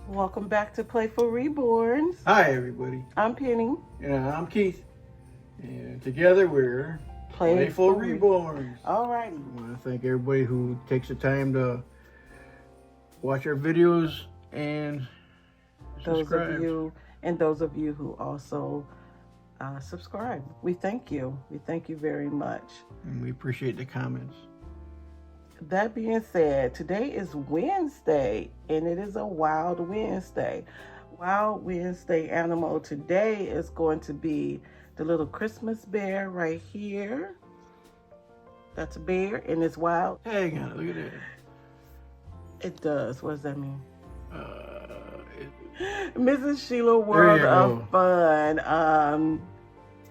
Welcome back to Playful Reborns. Hi, everybody. I'm Penny. And I'm Keith. And together we're Playful Reborns. Alrighty. I want to thank everybody who takes the time to watch our videos and subscribe. Those of you who also subscribe. We thank you. We thank you very much. And we appreciate the comments. That being said, today is Wednesday, and it is a Wild Wednesday. Wild Wednesday animal today is going to be the little Christmas bear right here. That's a bear, and it's wild. Hang on, look at that. It does. What does that mean? Mrs. Sheila World of Fun.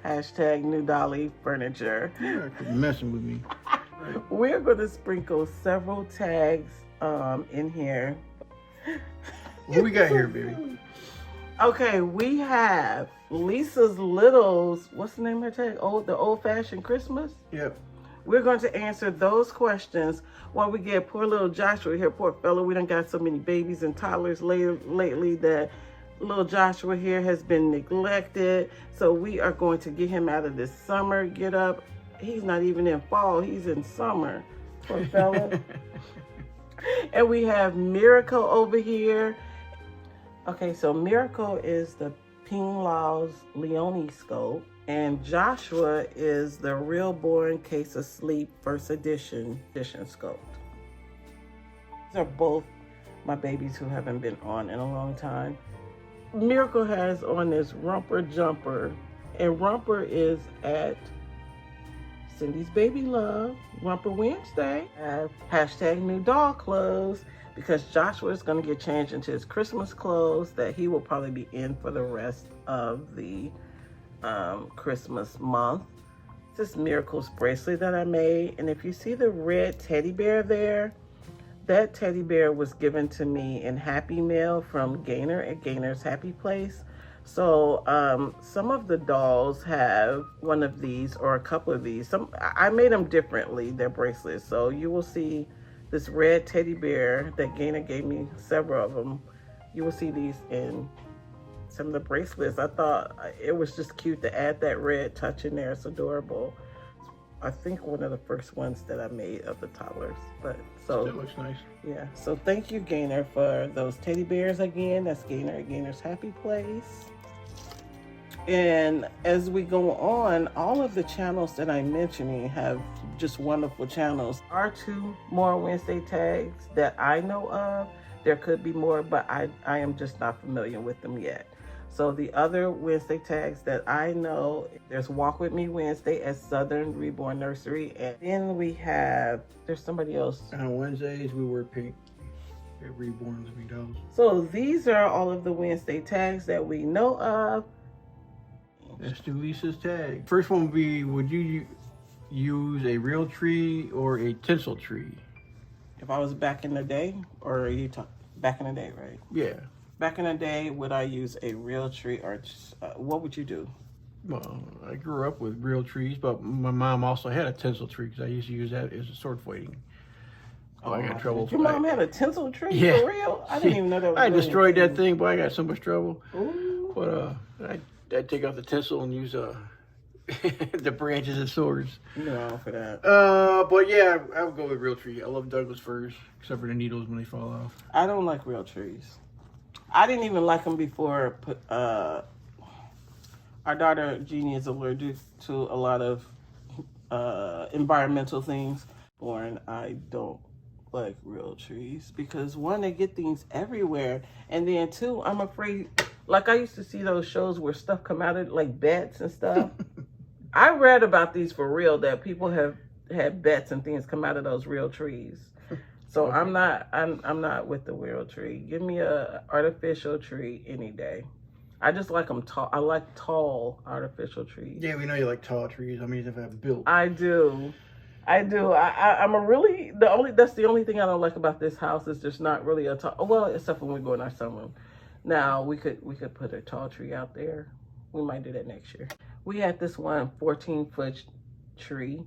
Hashtag newdollfurniture. You're messing with me. We're going to sprinkle several tags in here. What we got here, baby? Okay, we have Lisa's Littles. What's the name of her tag? The old-fashioned Christmas? Yep. We're going to answer those questions while we get poor little Joshua here. Poor fellow. We done got so many babies and toddlers lately that little Joshua here has been neglected. So we are going to get him out of this summer get up. He's not even in fall. He's in summer. Poor fella. And we have Miracle over here. Okay, so Miracle is the Ping Lao's Leone scope. And Joshua is the Realborn Case of Sleep First Edition scope. These are both my babies who haven't been on in a long time. Miracle has on this Romper Jumper. And Romper is at Cindy's Baby Love, Romper Wednesday. Hashtag new doll clothes, because Joshua is going to get changed into his Christmas clothes that he will probably be in for the rest of the Christmas month. This Miracle's bracelet that I made, and if you see the red teddy bear there, that teddy bear was given to me in Happy Mail from Gaynor at Gaynor's Happy Place. So some of the dolls have one of these or a couple of these. I made them differently, their bracelets. So you will see this red teddy bear that Gaynor gave me, several of them. You will see these in some of the bracelets. I thought it was just cute to add that red touch in there. It's adorable. I think one of the first ones that I made of the toddlers. But so that looks nice. Yeah. So thank you, Gaynor, for those teddy bears again. That's Gaynor at Gaynor's Happy Place. And as we go on, all of the channels that I'm mentioning have just wonderful channels. There are 2 more Wednesday tags that I know of. There could be more, but I am just not familiar with them yet. So the other Wednesday tags that I know, there's Walk With Me Wednesday at Southern Reborn Nursery. And then we have, there's somebody else. On Wednesdays, we wear pink. At Reborns and dolls. So these are all of the Wednesday tags that we know of. Let's do Lisa's tag. First one would be, would you use a real tree or a tinsel tree? If I was back in the day, or are you talking back in the day, right? Yeah. Back in the day, would I use a real tree, or what would you do? Well, I grew up with real trees, but my mom also had a tinsel tree because I used to use that as a sword fighting. Oh, I got in trouble. Your mom had a tinsel tree? Yeah. For real? I didn't even know that was I destroyed that thing, but I got so much trouble. Ooh. But I'd take out the tinsel and use the branches as swords. You're wrong for that. But yeah, I would go with real tree. I love Douglas firs, except for the needles when they fall off. I don't like real trees. I didn't even like them before. Our daughter Jeannie is allergic to a lot of environmental things. I don't like real trees because 1, they get things everywhere, and then 2, I'm afraid. Like I used to see those shows where stuff come out of like bats and stuff. I read about these for real, that people have had bats and things come out of those real trees. So okay. I'm not with the real tree. Give me a artificial tree any day. I just like them tall. I like tall artificial trees. Yeah, we know you like tall trees. I mean, if I have built. I do. I'm that's the only thing I don't like about this house is just not really a tall. Well, except when we go in our sunroom. Now we could put a tall tree out there. We might do that next year. We had this one 14-foot tree,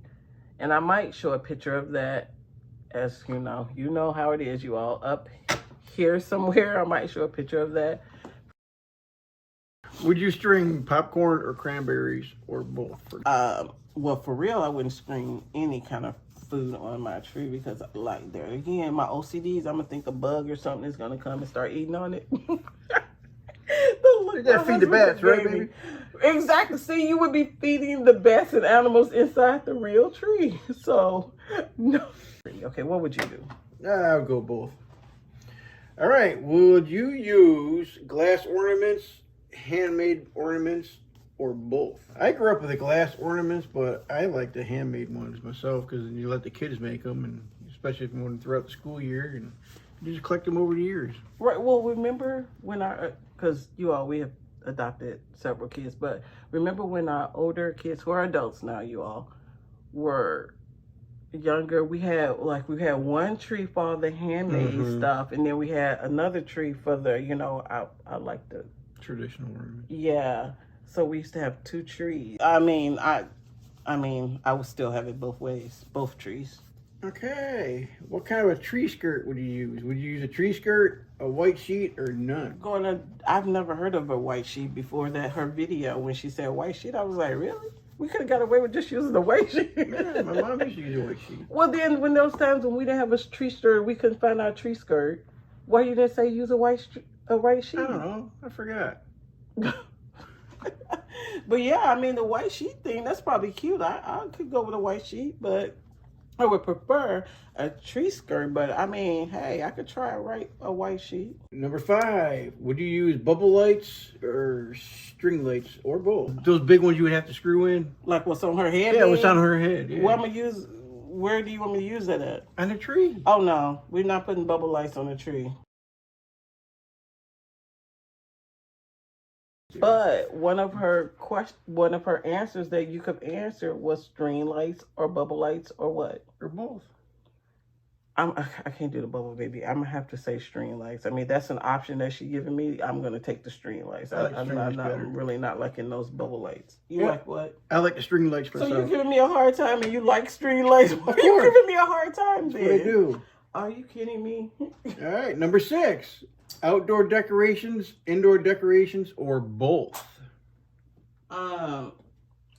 and I might show a picture of that. As you know how it is, you all up here somewhere. I might show a picture of that. Would you string popcorn or cranberries or both? Well, for real, I wouldn't string any kind of food on my tree because, like, there again, my OCDs, I'm gonna think a bug or something is gonna come and start eating on it. You gotta feed the bats, right, baby? Exactly. See, you would be feeding the bats and animals inside the real tree. So, no. Okay, what would you do? I'll go both. All right. Would you use glass ornaments, handmade ornaments, or both? I grew up with the glass ornaments, but I like the handmade ones myself because you let the kids make them, and especially if you want them throughout the school year, and you just collect them over the years. Right. Well, remember when because we have adopted several kids, but remember when our older kids, who are adults now, you all, were younger, we had one tree for all the handmade stuff, and then we had another tree for the, I like the traditional ornament. Yeah. So we used to have 2 trees. I mean, I would still have it both ways, both trees. Okay. What kind of a tree skirt would you use? Would you use a tree skirt, a white sheet, or none? I've never heard of a white sheet before her video. When she said white sheet, I was like, really? We could have got away with just using the white sheet. Yeah, my mom used to use a white sheet. Well, then, when those times when we didn't have a tree skirt, we couldn't find our tree skirt. Why you didn't say use a white sheet? I don't know. I forgot. But yeah, I mean, the white sheet thing, that's probably cute. I could go with a white sheet, but I would prefer a tree skirt. But I mean, hey, I could try a white sheet. Number 5, would you use bubble lights or string lights or both? Those big ones you would have to screw in? Like what's on her head? Yeah, what's on her head. Yeah. Where do you want me to use that at? On the tree. Oh, no, we're not putting bubble lights on the tree. But one of her answers that you could answer was string lights or bubble lights or what? Or both. I can't do the bubble, baby. I'm gonna have to say string lights. I mean, that's an option that she's giving me. I'm gonna take the string lights. I'm really not liking those bubble lights. You like what? I like the string lights myself. So you're giving me a hard time, and you like string lights? Why are you giving me a hard time then? That's what I do. Are you kidding me? All right, number 6. Outdoor decorations, indoor decorations, or both?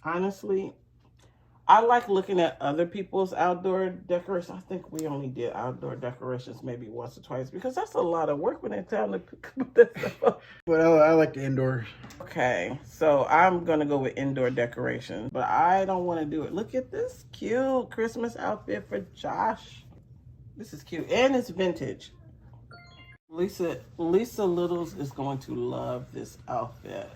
Honestly, I like looking at other people's outdoor decorations. I think we only did outdoor decorations maybe once or twice because that's a lot of work when they're trying to put that stuff up. But I like the indoors. Okay, so I'm going to go with indoor decorations, but I don't want to do it. Look at this cute Christmas outfit for Josh. This is cute, and it's vintage. Lisa Littles is going to love this outfit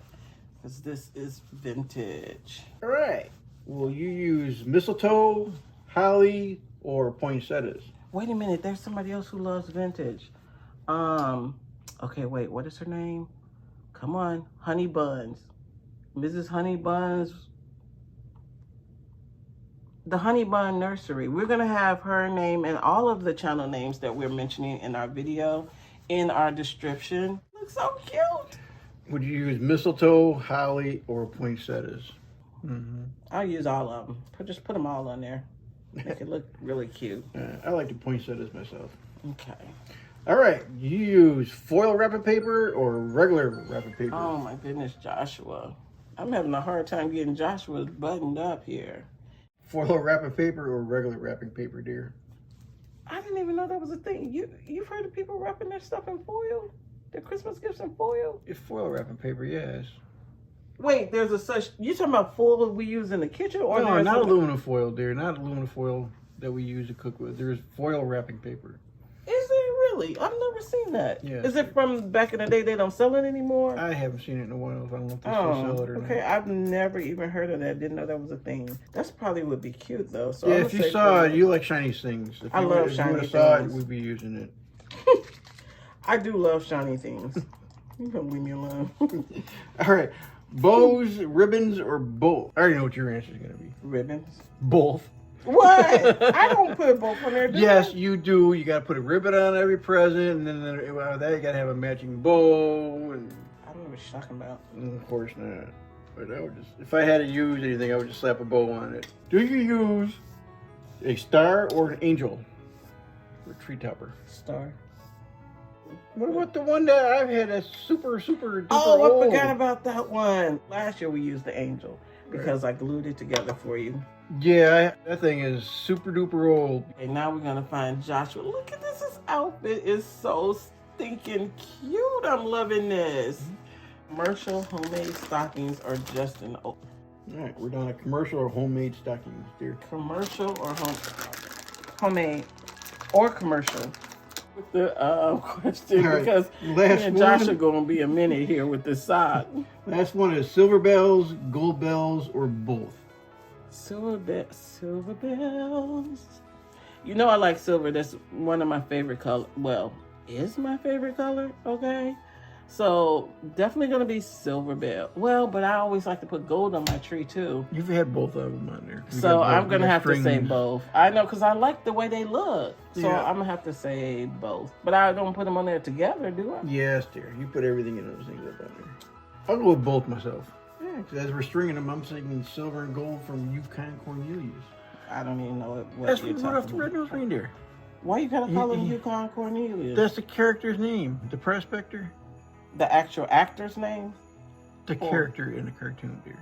because this is vintage. All right. Will you use mistletoe, holly, or poinsettias? Wait a minute. There's somebody else who loves vintage. Okay, wait. What is her name? Come on. Honey Buns. Mrs. Honey Buns. The Honey Bun Nursery. We're going to have her name and all of the channel names that we're mentioning in our video in our description. Looks so cute. Would you use mistletoe, holly, or poinsettias? I'll use all of them. Just put them all on there. Make it look really cute. I like the poinsettias myself. Okay. All right. You use foil wrapping paper or regular wrapping paper? Oh my goodness, Joshua. I'm having a hard time getting Joshua buttoned up here. Foil wrapping paper or regular wrapping paper, dear? I didn't even know that was a thing. You've heard of people wrapping their stuff in foil? Their Christmas gifts in foil? It's foil wrapping paper, yes. Wait, you talking about foil that we use in the kitchen? Or no, not aluminum foil, dear. Not aluminum foil that we use to cook with. There's foil wrapping paper. Is there really? I've never seen that. Yeah. Is it from back in the day they don't sell it anymore? I haven't seen it in a while. I don't know if they still sell it or not. Okay. I've never even heard of that. Didn't know that was a thing. That's probably would be cute though. So yeah, if you saw it, you like shiny things. I love shiny things. Saw it, we'd be using it. I do love shiny things. You can leave me alone. All right. Bows, ribbons, or both? I already know what your answer is going to be. Ribbons. Both. What? I don't put both on there. Yes, you do. You got to put a ribbon on every present, and then that you got to have a matching bow. And I don't know what you're talking about. Of course not. But I would if I had to use anything, I would just slap a bow on it. Do you use a star or an angel for tree topper? Star. What about the one that I've had that's super duper Oh, old? I forgot about that one. Last year we used the angel because I glued it together for you. Yeah, that thing is super duper old. Okay, now we're gonna find Joshua. Look at this. His outfit is so stinking cute. I'm loving this. Commercial homemade stockings are just an All right, we're doing a commercial or homemade stockings, dear. commercial or homemade or commercial with the question All right, because last me and one. Josh are gonna be a minute here with this sock. Last one is silver bells, gold bells, or both. Silver bells. You know I like silver. That's one of my favorite color. Well, is my favorite color. Okay, so definitely gonna be silver bell. Well, but I always like to put gold on my tree too. You've had both of them on there. So I'm gonna have to say both. I know because I like the way they look. So Yeah. I'm gonna have to say both. But I don't put them on there together, do I? Yes, dear. You put everything in those things up on there. I'll go with both myself. Yeah, because as we're stringing them, I'm thinking silver and gold from Yukon Cornelius. I don't even know what That's you're from talking Rudolph the about. Red-Nosed Reindeer. Why you gotta call him Yeah. Yukon Cornelius? That's the character's name. The prospector. The actual actor's name? The character in the cartoon, dear.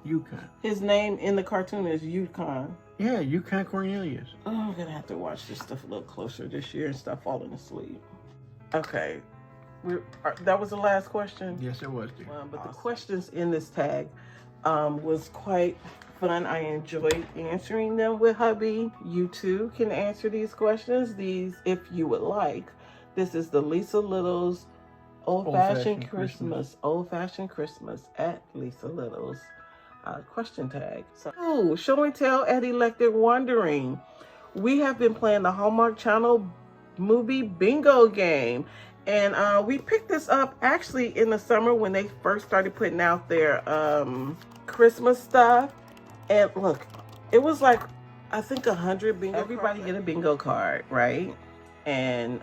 Yukon. His name in the cartoon is Yukon. Yeah, Yukon Cornelius. Oh, I'm gonna have to watch this stuff a little closer this year and stop falling asleep. Okay, that was the last question. Yes, it was, dear. But the questions in this tag was quite fun. I enjoyed answering them with hubby. You too can answer these questions. These, if you would like. This is the Lisa Little's Old-Fashioned Christmas. Old-Fashioned Christmas at Lisa Little's question tag. So, show and tell at Electric Wondering. We have been playing the Hallmark Channel movie bingo game. And we picked this up actually in the summer when they first started putting out their Christmas stuff. And look, it was like, I think 100 bingo. Everybody get a bingo card, right? And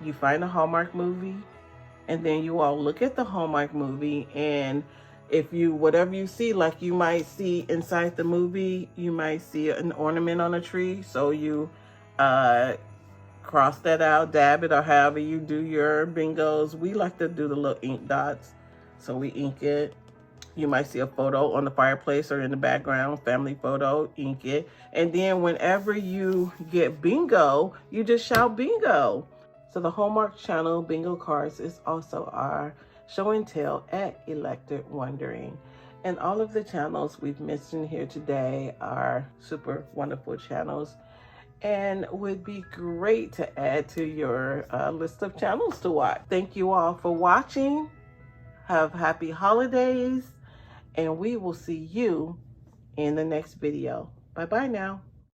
you find a Hallmark movie, and then you all look at the Hallmark movie, and if you, whatever you see, like you might see inside the movie, you might see an ornament on a tree, so you cross that out, dab it, or however you do your bingos. We like to do the little ink dots, so we ink it. You might see a photo on the fireplace or in the background, family photo, ink it. And then whenever you get bingo, you just shout bingo. So the Hallmark Channel bingo cards is also our show and tell at Electric Wondering. And all of the channels we've mentioned here today are super wonderful channels and would be great to add to your list of channels to watch. Thank you all for watching. Have happy holidays, and we will see you in the next video. Bye-bye now.